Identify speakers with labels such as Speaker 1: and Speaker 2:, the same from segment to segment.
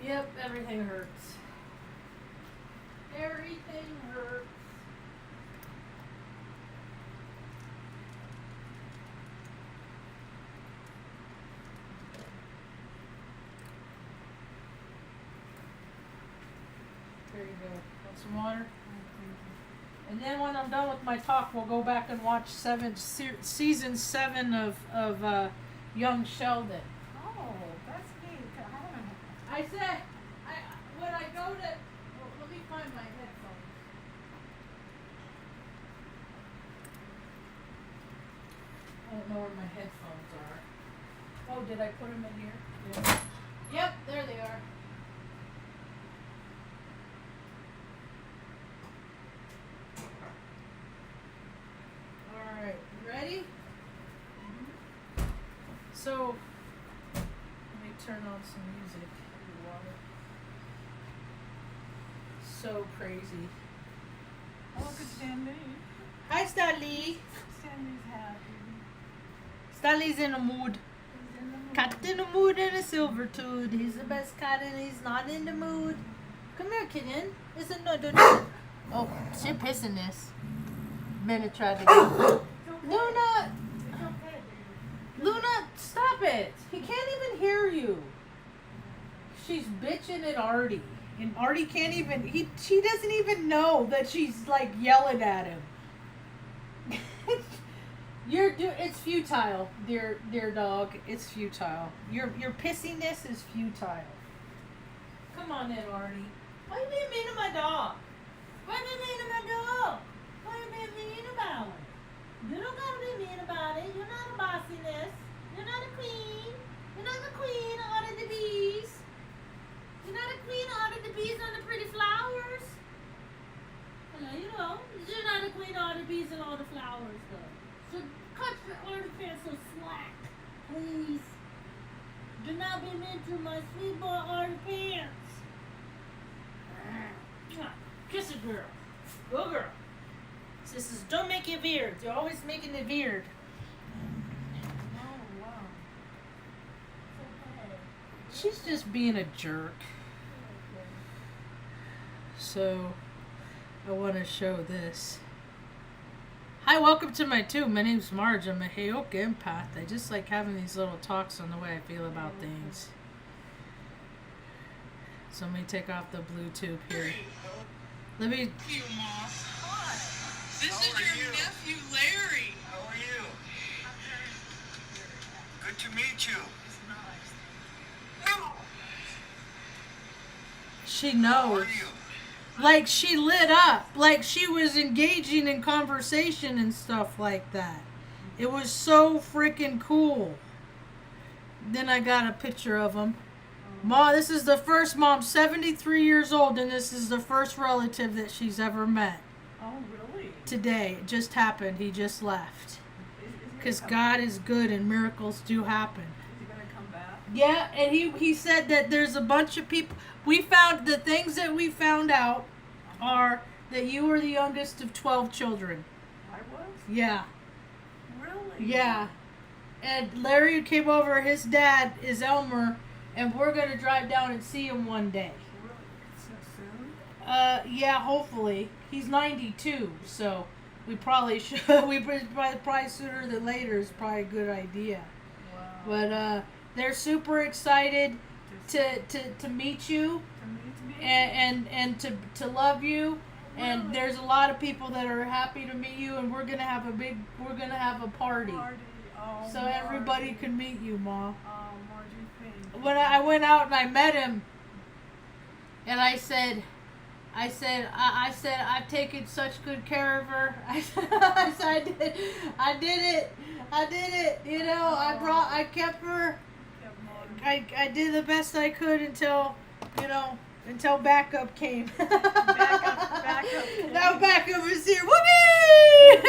Speaker 1: Yep, everything hurts. Everything hurts. There you go. Want some water? And then when I'm done with my talk, we'll go back and watch season 7 of Young Sheldon.
Speaker 2: Oh, that's neat.
Speaker 1: I said, when I go to, well, let me find my headphones. I don't know where my headphones are. Oh, did I put them in here? Yeah. Yep, there they are. Alright, ready? Mm-hmm. So, let me turn on some music. So crazy.
Speaker 2: Oh, look at Stanley.
Speaker 1: Hi, Stanley.
Speaker 2: Stanley's happy.
Speaker 1: Stanley's in a mood.
Speaker 2: He's in the mood.
Speaker 1: Cat in the mood and a silver tooth. He's the best cat and he's not in the mood. Come here, kitten. Listen, no, don't. Oh, she pissing this. Minute tried to go. Luna!
Speaker 2: It's okay, baby.
Speaker 1: Luna, stop it. He can't even hear you. She's bitching at Artie. And Artie can't even, she doesn't even know that she's like yelling at him. It's futile, dear dog. It's futile. Your pissiness is futile. Come on in, Artie. Why you being mean to my dog? Why you being mean to my dog? Why you being mean about it? You don't gotta be mean about it. You're not a bossiness. You're not a queen. You're not the queen of all of the bees. You're not a queen of all of the bees on the pretty flowers. You know, you're not a queen of all the bees and all the flowers, though. So cut your artifact so slack, please. Do not be mean to my sweet boy artifacts. Kiss a girl. Go girl. Sisters, don't make it weird. You're always making it weird.
Speaker 2: Oh, wow. It's okay.
Speaker 1: She's just being a jerk. So, I want to show this. Hi, welcome to my tube. My name's Marge. I'm a Heyoka empath. I just like having these little talks on the way I feel about things. So let me take off the Bluetooth here. Let me...
Speaker 3: You, Mom. Hi. This is your nephew, Larry.
Speaker 4: How are you? Good to meet you.
Speaker 1: She
Speaker 4: How
Speaker 1: knows.
Speaker 4: are you?
Speaker 1: Like she lit up. Like she was engaging in conversation and stuff like that. It was so freaking cool. Then I got a picture of him. Ma, this is the first mom, 73 years old, and this is the first relative that she's ever met.
Speaker 2: Oh, really?
Speaker 1: Today. It just happened. He just left.
Speaker 2: Is he
Speaker 1: Because
Speaker 2: gonna
Speaker 1: God is good and miracles do happen.
Speaker 2: Is he going to come back?
Speaker 1: Yeah, and he said that there's a bunch of people. We found the things that we found out are that you were the youngest of 12 children.
Speaker 2: I was?
Speaker 1: Yeah.
Speaker 2: Really?
Speaker 1: Yeah. And Larry came over, his dad is Elmer, and we're going to drive down and see him one day.
Speaker 2: Really? So soon?
Speaker 1: Yeah, hopefully. He's 92, so we probably should. We probably sooner than later is probably a good idea.
Speaker 2: Wow.
Speaker 1: But they're super excited to meet you
Speaker 2: To meet me?
Speaker 1: and to love you. And
Speaker 2: Really?
Speaker 1: there's a lot of people that are happy to meet you, and we're gonna have a party.
Speaker 2: Party. Oh,
Speaker 1: So everybody
Speaker 2: Margie.
Speaker 1: can meet you, Ma.
Speaker 2: Oh, Margie, thank you.
Speaker 1: When I went out and I met him, and I said, I've taken such good care of her. I said, I did it. You know, I kept her.
Speaker 2: Yeah, Margie.
Speaker 1: I did the best I could until backup came.
Speaker 2: Backup came.
Speaker 1: Now backup is here. Whoopee!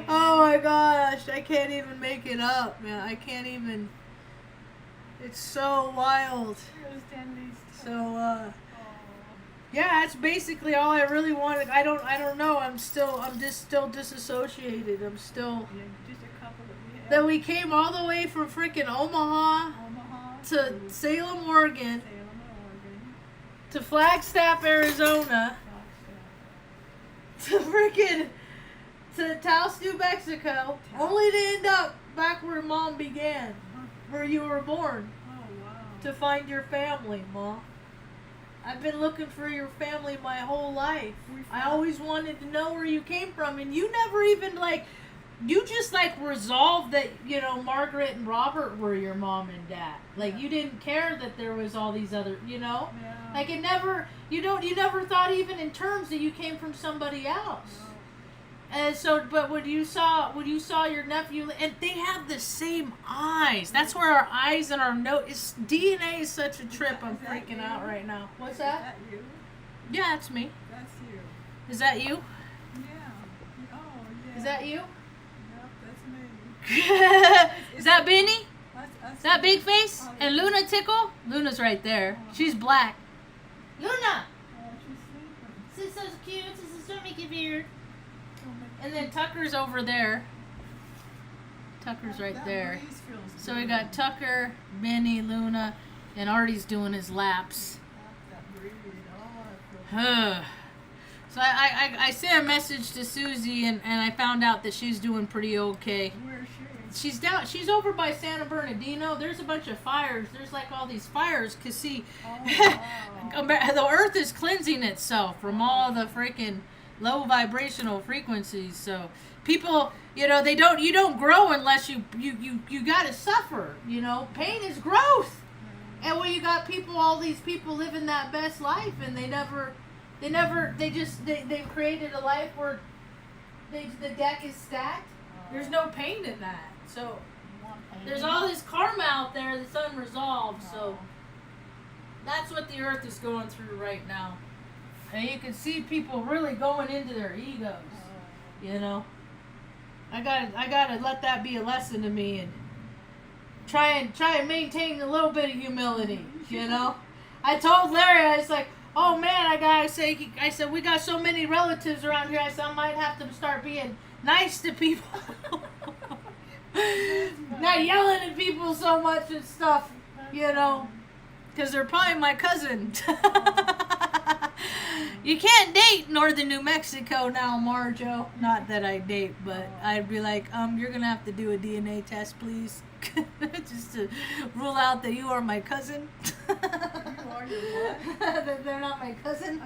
Speaker 1: Oh my gosh, I can't even make it up, man. I can't even. It's so wild.
Speaker 2: Here's Stanley's
Speaker 1: So,
Speaker 2: Oh.
Speaker 1: yeah, that's basically all I really wanted. I don't know. I'm just still disassociated. I'm still.
Speaker 2: Yeah, just a couple of
Speaker 1: Then we came all the way from freaking Omaha.
Speaker 2: Omaha.
Speaker 1: to Salem, Oregon,
Speaker 2: Salem, Oregon.
Speaker 1: to Flagstaff, Arizona, to freaking to Taos, New Mexico, only to end up back where Mom began, where you were born,
Speaker 2: Oh, wow.
Speaker 1: to find your family, Mom. I've been looking for your family my whole life. I always wanted to know where you came from, and you never even you just resolved that, Margaret and Robert were your mom and dad. You didn't care that there was all these other,
Speaker 2: Yeah.
Speaker 1: it never, you never thought even in terms that you came from somebody else.
Speaker 2: No.
Speaker 1: And so, but when you saw your nephew, and they have the same eyes. That's where our eyes and our DNA is such a trip. I'm
Speaker 2: Is that
Speaker 1: freaking
Speaker 2: you?
Speaker 1: out right now. What's
Speaker 2: Is
Speaker 1: that?
Speaker 2: that you?
Speaker 1: Yeah, it's me.
Speaker 2: That's you.
Speaker 1: Is that you?
Speaker 2: Yeah. Oh, yeah.
Speaker 1: Is that you?
Speaker 2: Yep, that's me.
Speaker 1: Is that Benny?
Speaker 2: That's
Speaker 1: Is that Big Face?
Speaker 2: Oh,
Speaker 1: And Luna Tickle? Luna's right there. She's black. Luna!
Speaker 2: Oh, she's sleeping.
Speaker 1: This is so cute. This is so Mickey beard.
Speaker 2: Oh, my-
Speaker 1: And then Tucker's over there. Tucker's right
Speaker 2: That
Speaker 1: there.
Speaker 2: breeze feels
Speaker 1: So we
Speaker 2: good.
Speaker 1: got Tucker, Benny, Luna, and Artie's doing his laps.
Speaker 2: That breeze. Oh, I feel
Speaker 1: So I sent a message to Susie, and I found out that she's doing pretty okay.
Speaker 2: Where is she?
Speaker 1: She's over by Santa Bernardino. There's a bunch of fires. There's all these fires, cause see,
Speaker 2: Oh, wow.
Speaker 1: the earth is cleansing itself from all the freaking low vibrational frequencies. So people, you don't grow unless you gotta suffer. Pain is growth. And when you got all these people living that best life, and they've created a life where the deck is stacked. There's no pain in that. So there's all this karma out there that's unresolved. So that's what the earth is going through right now. And you can see people really going into their egos. I gotta let that be a lesson to me, and try and maintain a little bit of humility. I told Larry, I was like, oh man, I said we got so many relatives around here. I said I might have to start being nice to people. Not yelling at people so much and stuff, because they're probably my cousin. You can't date Northern New Mexico now, Marjo. Not that I date, but I'd be like, you're gonna have to do a DNA test, please, just to rule out that you are my cousin.
Speaker 2: You are your what?
Speaker 1: That they're not my cousin.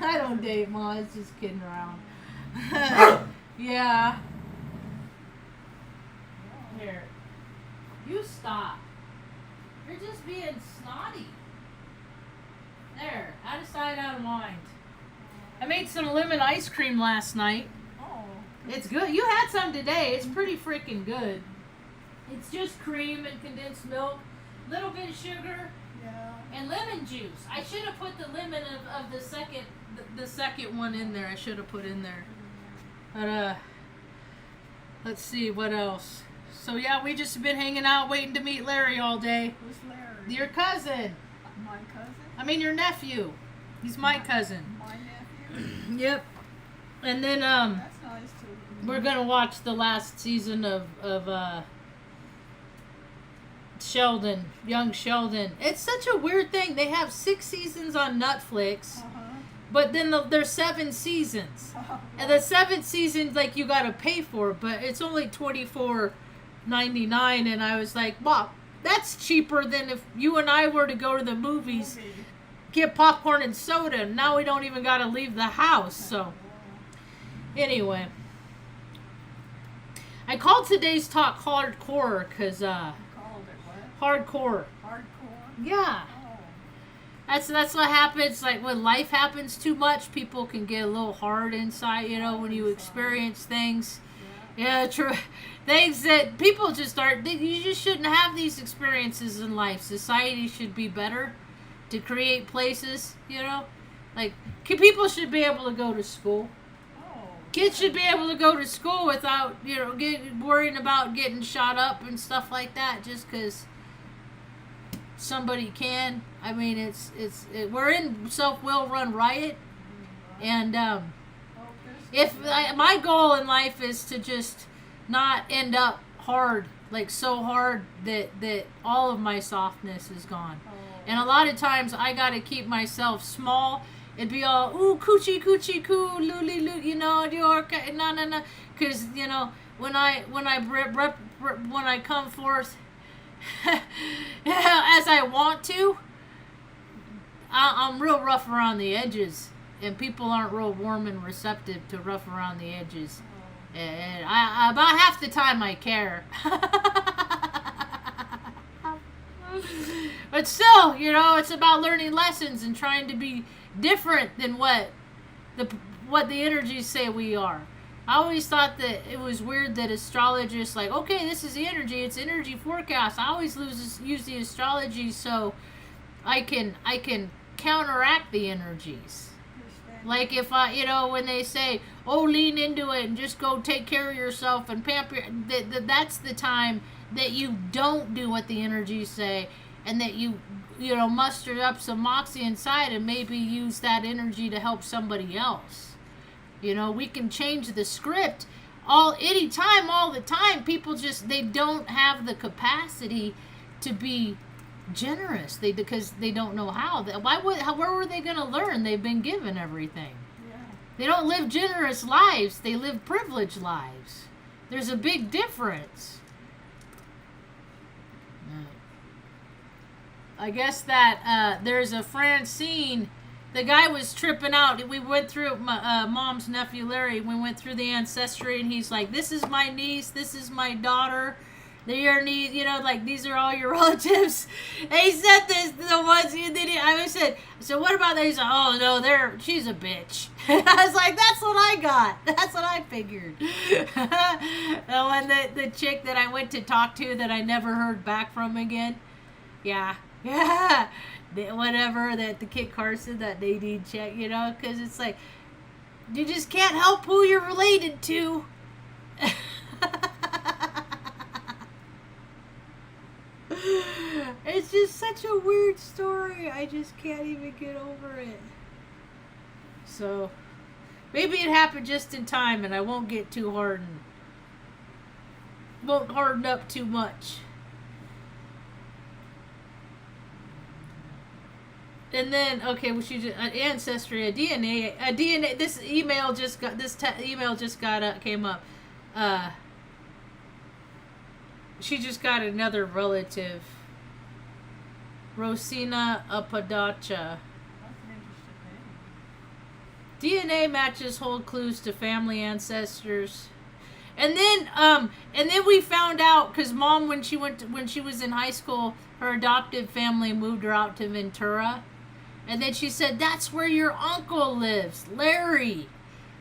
Speaker 1: I don't date, Ma. It's just kidding around. Yeah. Here. You stop. You're just being snotty. There. Out of sight, out of mind. I made some lemon ice cream last night.
Speaker 2: Oh.
Speaker 1: It's good. You had some today. It's pretty freaking good. It's just cream and condensed milk, little bit of sugar,
Speaker 2: Yeah.
Speaker 1: and lemon juice. I should have put the lemon of the second one in there. I should have put in there. But let's see what else. So yeah, we just been hanging out waiting to meet Larry all day.
Speaker 2: Who's Larry?
Speaker 1: Your cousin.
Speaker 2: My cousin?
Speaker 1: I mean your nephew. He's my cousin.
Speaker 2: My nephew?
Speaker 1: Yep. And then
Speaker 2: That's nice too.
Speaker 1: we're gonna watch the last season of Sheldon, young Sheldon. It's such a weird thing. They have 6 seasons on Netflix, but then there's 7 seasons. And the 7th season, you gotta pay for, but it's only $24.99. And I was like, Mom, that's cheaper than if you and I were to go to the movies, get popcorn and soda. Now we don't even gotta leave the house. So anyway, I called today's talk hardcore because
Speaker 2: You called it what?
Speaker 1: hardcore.
Speaker 2: Hardcore?
Speaker 1: Yeah.
Speaker 2: Oh.
Speaker 1: That's what happens. When life happens too much, people can get a little hard inside. When you experience things. Yeah, true. Things that people just aren't. You just shouldn't have these experiences in life. Society should be better to create places. People should be able to go to school.
Speaker 2: Oh.
Speaker 1: Kids should be able to go to school without worrying about getting shot up and stuff like that. Just because somebody can. I mean, we're in self-will run riot, and if my goal in life is to just not end up hard like so hard that all of my softness is gone.
Speaker 2: Oh.
Speaker 1: And a lot of times I gotta keep myself small. It'd be all ooh coochie coochie coo luli loo, you know, na na na, because you know when I come forth as I want to, I'm real rough around the edges, and people aren't real warm and receptive to rough around the edges. And I about half the time I care. But still, you know, it's about learning lessons and trying to be different than what the energies say we are. I always thought that it was weird that astrologists like, okay, this is the energy, it's energy forecast. I always use the astrology so I can counteract the energies. Like if I, you know, when they say, oh, lean into it and just go take care of yourself and pamper, that's the time that you don't do what the energies say, and that you know, muster up some moxie inside and maybe use that energy to help somebody else. You know, we can change the script anytime, all the time. People just, they don't have the capacity to be generous because they don't know how. Where were they going to learn? They've been given everything.
Speaker 2: Yeah.
Speaker 1: They don't live generous lives. They live privileged lives. There's a big difference. I guess that there's a Francine. The guy was tripping out. We went through my mom's nephew Larry. We went through the ancestry, and he's like, "This is my niece. This is my daughter. They're your niece. You know, like these are all your relatives." And he said this, the ones you did. I said, "So what about that?" He's like, "Oh no, she's a bitch." I was like, "That's what I got. That's what I figured." And the chick that I went to talk to that I never heard back from again. Yeah. Whatever, that the Kit Carson, that Nadine check, you know, because it's like, you just can't help who you're related to. It's just such a weird story. I just can't even get over it. So, maybe it happened just in time and I won't get too hardened. Won't harden up too much. And then, okay, well, she just ancestry, a DNA. This email just came up. She just got another relative, Rosina Apadacha.
Speaker 2: That's an interesting name.
Speaker 1: DNA matches hold clues to family ancestors. And then we found out, because Mom, when she was in high school, her adoptive family moved her out to Ventura. And then she said, "That's where your uncle lives, Larry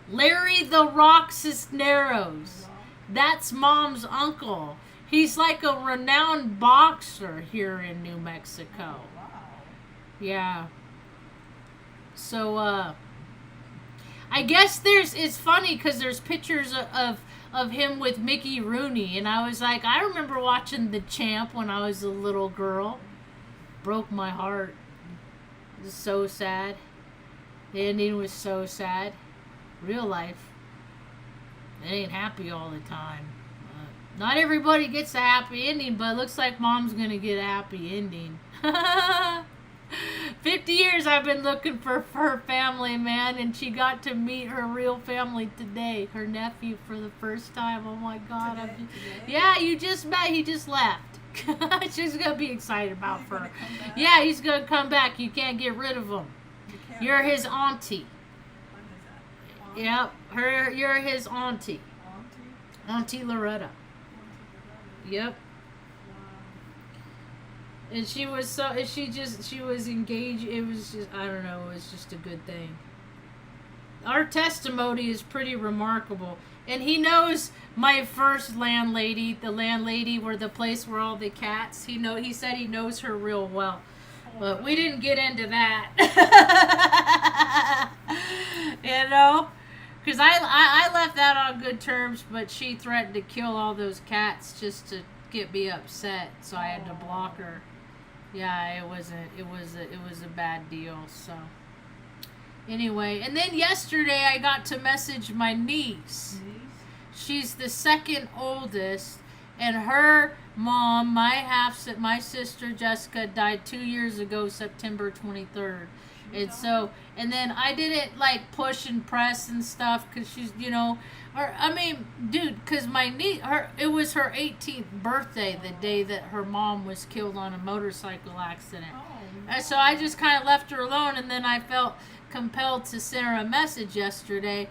Speaker 1: the Rock Cisneros. That's Mom's uncle. He's like a renowned boxer here in New Mexico."
Speaker 2: Wow.
Speaker 1: Yeah. So, I guess it's funny because there's pictures of him with Mickey Rooney. And I was like, I remember watching The Champ when I was a little girl. Broke my heart. It was so sad. The ending was so sad. Real life, it ain't happy all the time. Not everybody gets a happy ending, but it looks like Mom's gonna get a happy ending. 50 years I've been looking for her family, man, and she got to meet her real family today. Her nephew for the first time. Oh my God.
Speaker 2: Today?
Speaker 1: Yeah, you just met. He just left. She's gonna be excited about
Speaker 2: He's
Speaker 1: her.
Speaker 2: gonna come back?
Speaker 1: Yeah, he's gonna come back. You can't get rid of him.
Speaker 2: You can't-
Speaker 1: You're his auntie.
Speaker 2: What is that?
Speaker 1: Yep, you're his auntie.
Speaker 2: Auntie?
Speaker 1: Auntie Loretta.
Speaker 2: Auntie Loretta.
Speaker 1: Yep.
Speaker 2: Wow.
Speaker 1: And she was engaged. It was just, I don't know, it was just a good thing. Our testimony is pretty remarkable. And he knows my first landlady, the landlady where the place where all the cats, he said he knows her real well. But we didn't get into that. You know? Because I left that on good terms, but she threatened to kill all those cats just to get me upset, so I had to block her. Yeah, it was a bad deal, so. Anyway, and then yesterday I got to message my niece. She's the second oldest, And her mom, my sister Jessica, died 2 years ago, September 23rd. And so, and then I didn't like push and press and stuff because she's, you know, or I mean, dude, because my niece, it was her 18th birthday the day that her mom was killed on a motorcycle accident. And so I just kind of left her alone, and then I felt compelled to send her a message yesterday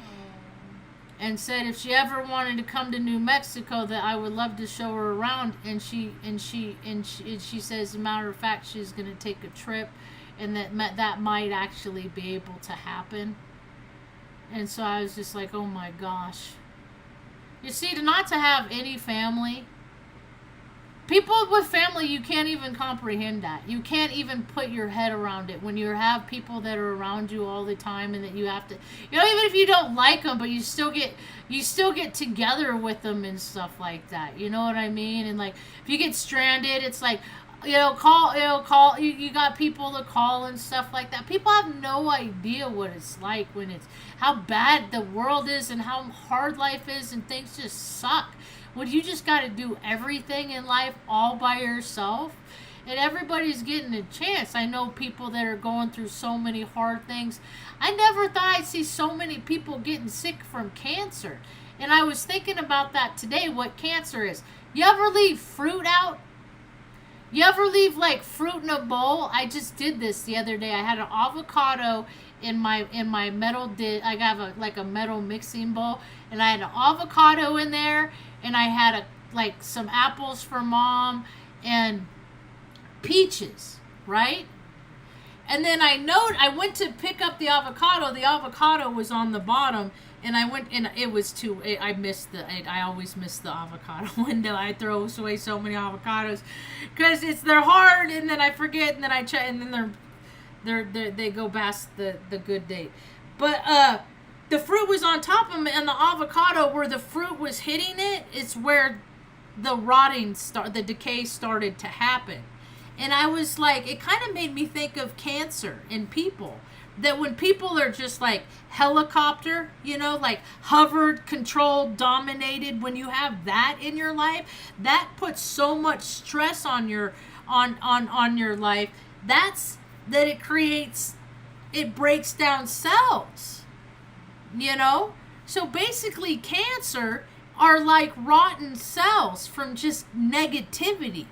Speaker 1: and said if she ever wanted to come to New Mexico that I would love to show her around. And she says, as a matter of fact, she's going to take a trip, and that might actually be able to happen. And so I was just like, oh my gosh. You see, not to have any family, people with family, you can't even comprehend that. You can't even put your head around it when you have people that are around you all the time, and that you have to, you know, even if you don't like them, but you still get together with them and stuff like that. You know what I mean? And like, if you get stranded, it's like, you got people to call and stuff like that. People have no idea what it's like when it's, how bad the world is and how hard life is, and things just suck. When you just got to do everything in life all by yourself, and everybody's getting a chance. I know people that are going through so many hard things. I never thought I'd see so many people getting sick from cancer. And I was thinking about that today, what cancer is. You ever leave fruit out? You ever leave like fruit in a bowl? I just did this the other day. I had an avocado in my metal I have a metal mixing bowl, and I had an avocado in there, and I had some apples for Mom and peaches, right? And then I went to pick up the avocado. The avocado was on the bottom, and I went, and it was I always miss the avocado window. I throw away so many avocados because they're hard, and then I forget, and then I check, and then they go past the good date. But the fruit was on top of them, and the avocado, where the fruit was hitting it, it's where the decay started to happen. And I was like, it kind of made me think of cancer in people. That when people are just like helicopter, you know, like hovered, controlled, dominated, when you have that in your life, that puts so much stress on your life. It breaks down cells, you know? So basically cancer are like rotten cells from just negativity.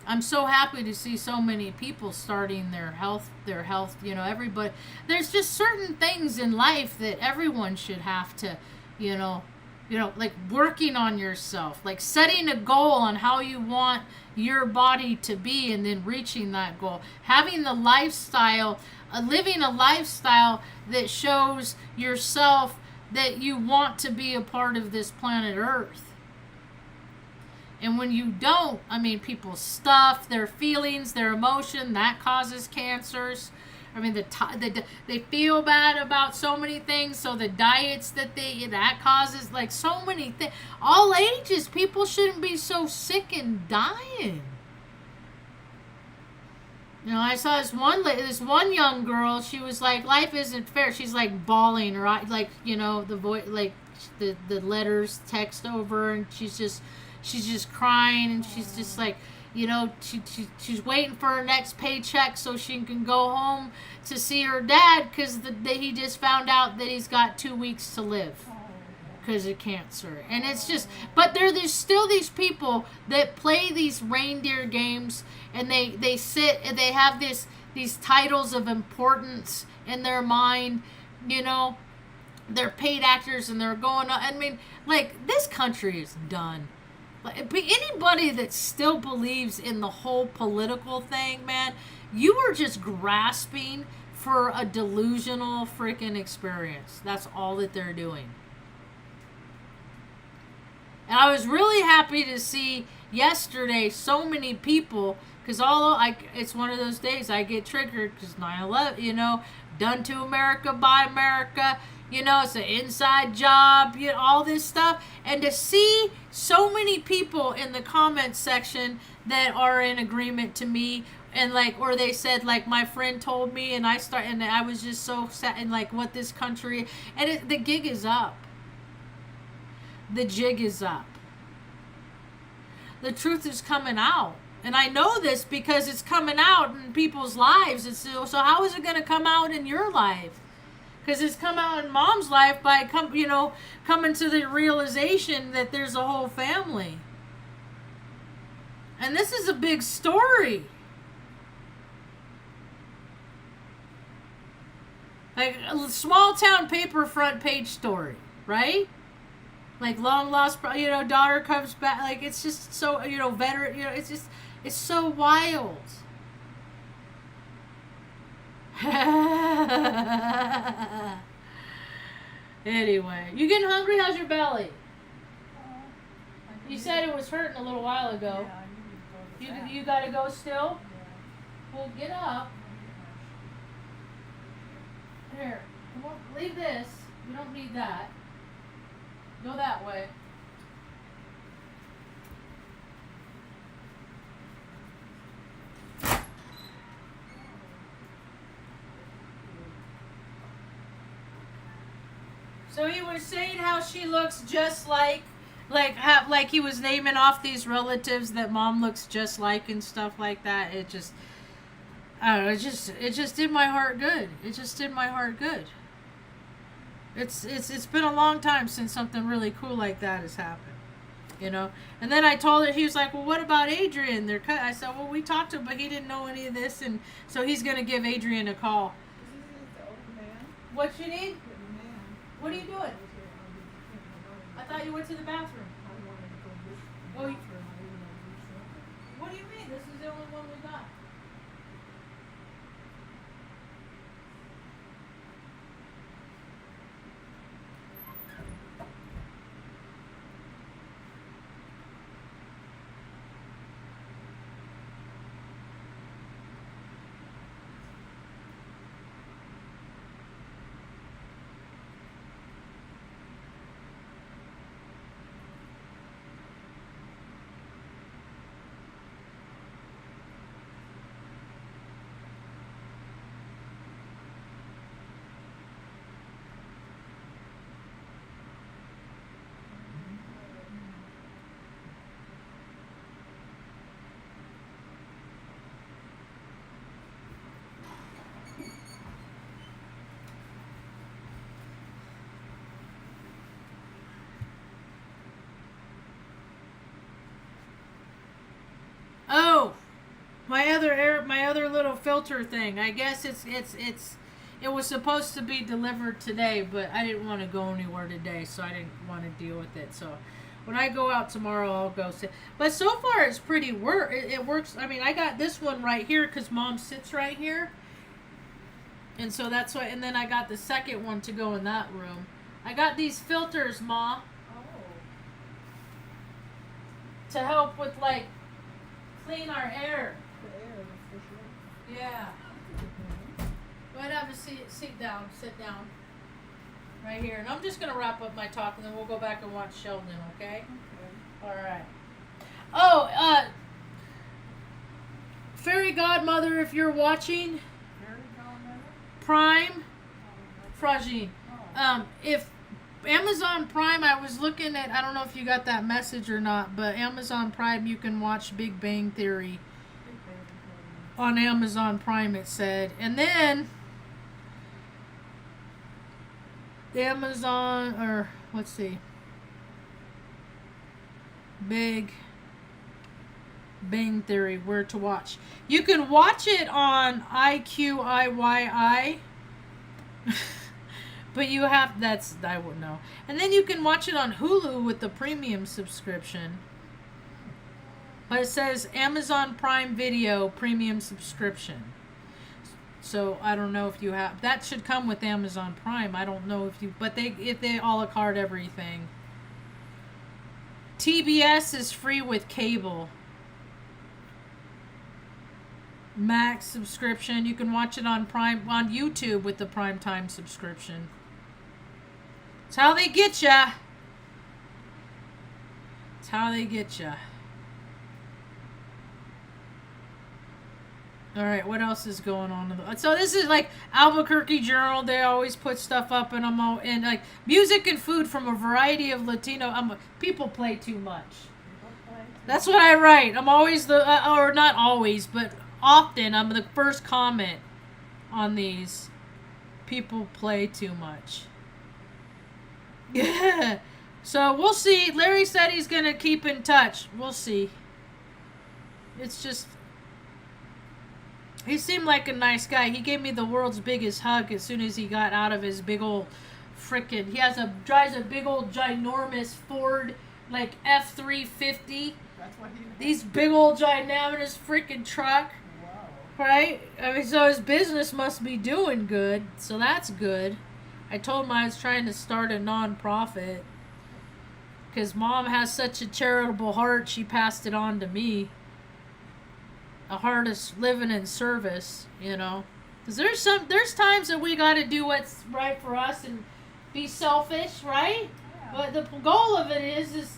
Speaker 1: I'm so happy to see so many people starting their health, you know, everybody. There's just certain things in life that everyone should have to, you know, like working on yourself, like setting a goal on how you want your body to be, and then reaching that goal. Having the lifestyle, living a lifestyle that shows yourself that you want to be a part of this planet Earth. And when you don't, I mean, people stuff their feelings, their emotion, that causes cancers. I mean, they feel bad about so many things, so the diets that causes, like, so many things. All ages, people shouldn't be so sick and dying. You know, I saw this one young girl, she was like, life isn't fair. She's like bawling, right? Like, you know, the voice, like the letters text over, and she's just crying, and she's just like, you know, she's waiting for her next paycheck so she can go home to see her dad, because he just found out that he's got 2 weeks to live because of cancer. And it's just, but there's still these people that play these reindeer games, and they sit and they have these titles of importance in their mind, you know. They're paid actors, and they're going on. I mean, like, this country is done. Anybody that still believes in the whole political thing, man, you are just grasping for a delusional freaking experience. That's all that they're doing. And I was really happy to see yesterday so many people, because it's one of those days I get triggered, because 9/11, you know, done to America by America. You know, it's an inside job, you know, all this stuff. And to see so many people in the comments section that are in agreement to me, and like, or they said, like, my friend told me, and I was just so sad, and like, what this country, and the gig is up. the jig is up. The truth is coming out. And I know this because it's coming out in people's lives. So how is it going to come out in your life? Because it's come out in Mom's life by coming to the realization that there's a whole family. And this is a big story. Like a small town paper front page story, right? Like long lost, daughter comes back. Like it's just so, veteran, it's so wild. Anyway, you getting hungry? How's your belly? You said it was hurting a little while ago.
Speaker 2: Yeah, I need to go to
Speaker 1: You gotta go still?
Speaker 2: Yeah.
Speaker 1: Well, get up. Here, leave this. You don't need that. Go that way. So he was saying how she looks just like he was naming off these relatives that Mom looks just like and stuff like that. It just, I don't know. It just did my heart good. It just did my heart good. It's been a long time since something really cool like that has happened, And then I told her, he was like, well, what about Adrian? I said, well, we talked to him, but he didn't know any of this, and so he's gonna give Adrian a call.
Speaker 2: Is the old man?
Speaker 1: What you need?
Speaker 2: The man.
Speaker 1: What are you doing? I thought you went to the bathroom. Oh, what do you mean? This is the only one we got. Oh, my other little filter thing. I guess it was supposed to be delivered today, but I didn't want to go anywhere today, so I didn't want to deal with it. So when I go out tomorrow, I'll go sit. But so far, it's pretty it works. I mean, I got this one right here because Mom sits right here, and so that's why. And then I got the second one to go in that room. I got these filters, Ma,
Speaker 2: Oh.
Speaker 1: to help with clean our air.
Speaker 2: The air is for sure.
Speaker 1: Yeah. Go ahead, have a seat. Sit down. Right here. And I'm just going to wrap up my talk, and then we'll go back and watch Sheldon, okay?
Speaker 2: Okay.
Speaker 1: All right. Oh, Fairy Godmother, if you're watching,
Speaker 2: Very godmother?
Speaker 1: Prime,
Speaker 2: Oh,
Speaker 1: Fragine. If Amazon Prime, I was looking at, I don't know if you got that message or not, but Amazon Prime, you can watch Big Bang Theory
Speaker 2: big baby
Speaker 1: on Amazon Prime, it said. And then Amazon, or let's see, Big Bang Theory, where to watch. You can watch it on IQIYI. But you have, I wouldn't know. And then you can watch it on Hulu with the premium subscription. But it says Amazon Prime Video premium subscription. So I don't know if you have, that should come with Amazon Prime. I don't know if they a la carte everything. TBS is free with cable. Max subscription. You can watch it on YouTube with the Prime Time subscription. It's how they get ya. All right, what else is going on? So this is like Albuquerque Journal. They always put stuff up, and I'm all and like music and food from a variety of Latino. People play too much. That's what I write. I'm always or not always, but often I'm the first comment on these. People play too much. Yeah. So we'll see. Larry said he's gonna keep in touch. We'll see. It's just. He seemed like a nice guy. He gave me the world's biggest hug as soon as he got out of his big old frickin'. He drives a big old ginormous Ford like F-350.
Speaker 2: That's what he.
Speaker 1: These big old ginormous freaking truck.
Speaker 2: Wow.
Speaker 1: Right? I mean, so his business must be doing good. So that's good. I told him I was trying to start a non-profit. Because Mom has such a charitable heart, she passed it on to me. A heart of living in service, you know. Because there's times that we got to do what's right for us and be selfish, right?
Speaker 2: Yeah.
Speaker 1: But the goal of it is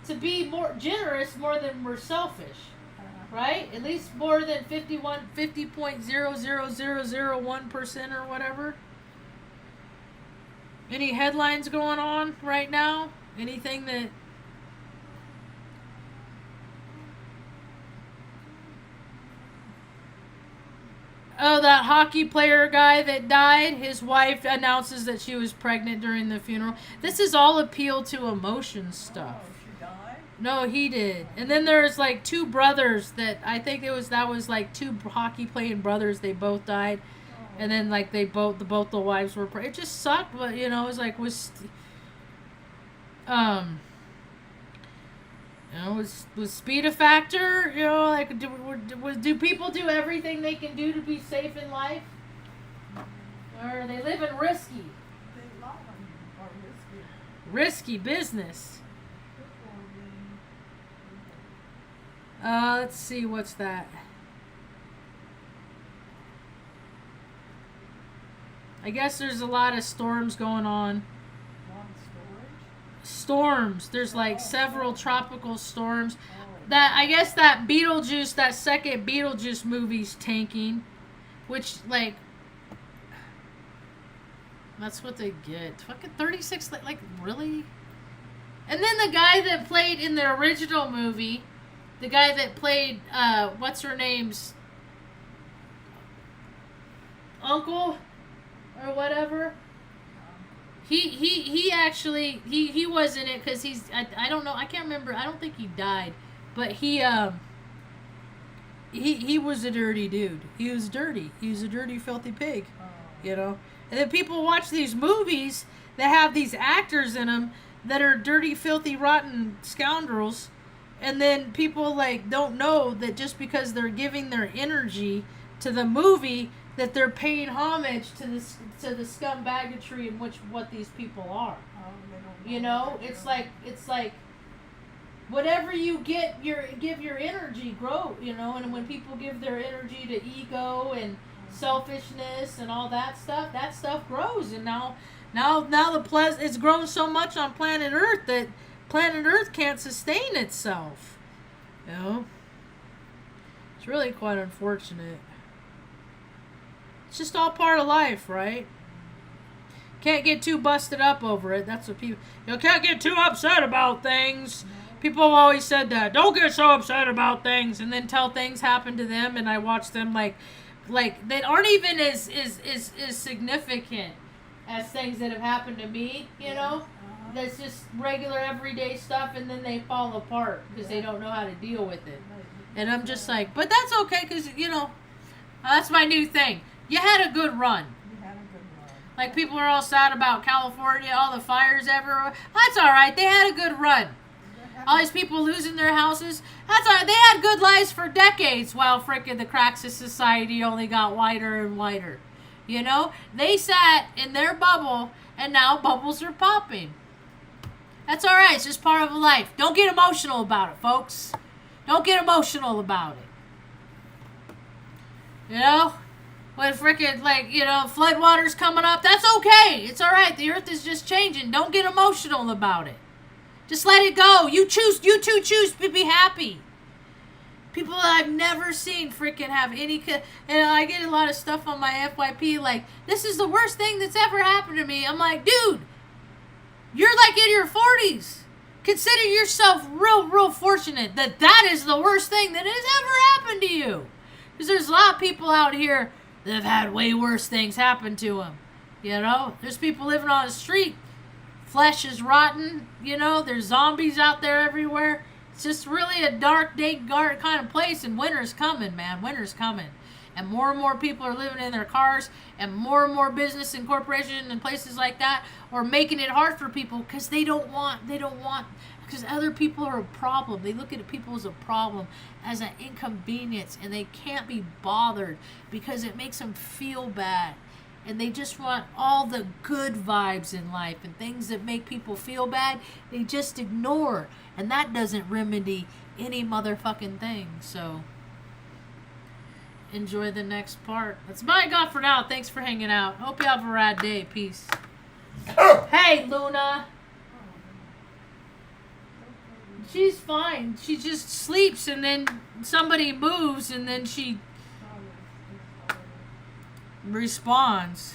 Speaker 1: to be more generous more than we're selfish, right? At least more than 50.00001% or whatever. Any headlines going on right now? Anything that... Oh, that hockey player guy that died, his wife announces that she was pregnant during the funeral. This is all appeal to emotion stuff.
Speaker 2: Oh, she died?
Speaker 1: No, he did. And then there's like two brothers that I think that was like two hockey playing brothers. They both died.
Speaker 2: Oh.
Speaker 1: And then like both the wives were it just sucked, but you know, it was like was speed a factor? You know, like, do people do everything they can do to be safe in life? Or are they living risky?
Speaker 2: They love them are risky.
Speaker 1: Risky business. Let's see, what's that? I guess there's a lot of storms going on. Storms. There's like several tropical storms. That I guess that Beetlejuice, that second Beetlejuice movie's tanking, which like that's what they get. Fucking 36, like really. And then the guy that played in the original movie, the guy that played what's her name's uncle or whatever. He actually he was in it because I don't know, I can't remember, I don't think he died, but he was a dirty dude. He was dirty. He was a dirty, filthy pig, you know. And then people watch these movies that have these actors in them that are dirty, filthy, rotten scoundrels, and then people like don't know that just because they're giving their energy to the movie, that they're paying homage to the scumbaggery in what these people are. You know, it's like whatever you give your energy grow. You know, and when people give their energy to ego and selfishness and all that stuff grows. And now it's grown so much on planet Earth that planet Earth can't sustain itself. You know, it's really quite unfortunate. It's just all part of life, right? Can't get too busted up over it. That's what people... You can't get too upset about things. People have always said that. Don't get so upset about things. And then till things happen to them, and I watch them like that aren't even as significant as things that have happened to me, you know? That's just regular everyday stuff, and then they fall apart because they don't know how to deal with it. And I'm just like, but that's okay because, you know, that's my new thing. You had a good run. Like, people are all sad about California, all the fires everywhere. That's all right. They had a good run. All these people losing their houses. That's all right. They had good lives for decades while frickin' the cracks of society only got wider and wider. You know? They sat in their bubble, and now bubbles are popping. That's all right. It's just part of life. Don't get emotional about it, folks. Don't get emotional about it. You know? When frickin', like, you know, floodwaters coming up, that's okay. It's all right. The earth is just changing. Don't get emotional about it. Just let it go. You two choose to be happy. People that I've never seen freaking have any... And I get a lot of stuff on my FYP like, this is the worst thing that's ever happened to me. I'm like, dude, you're like in your 40s. Consider yourself real fortunate that that is the worst thing that has ever happened to you. Because there's a lot of people out here that have had way worse things happen to them. You know, there's people living on the street. Flesh is rotten. You know, there's zombies out there everywhere. It's just really a dark, kind of place. And winter's coming, man. Winter's coming. And more people are living in their cars. And more business and corporations and places like that are making it hard for people because they don't want, because other people are a problem. They look at people as a problem, as an inconvenience, and they can't be bothered because it makes them feel bad. And they just want all the good vibes in life, and things that make people feel bad, they just ignore. And that doesn't remedy any motherfucking thing. So enjoy the next part. That's my I got for now. Thanks for hanging out. Hope you have a rad day. Peace. Hey, Luna. She's fine. She just sleeps and then somebody moves and then she responds.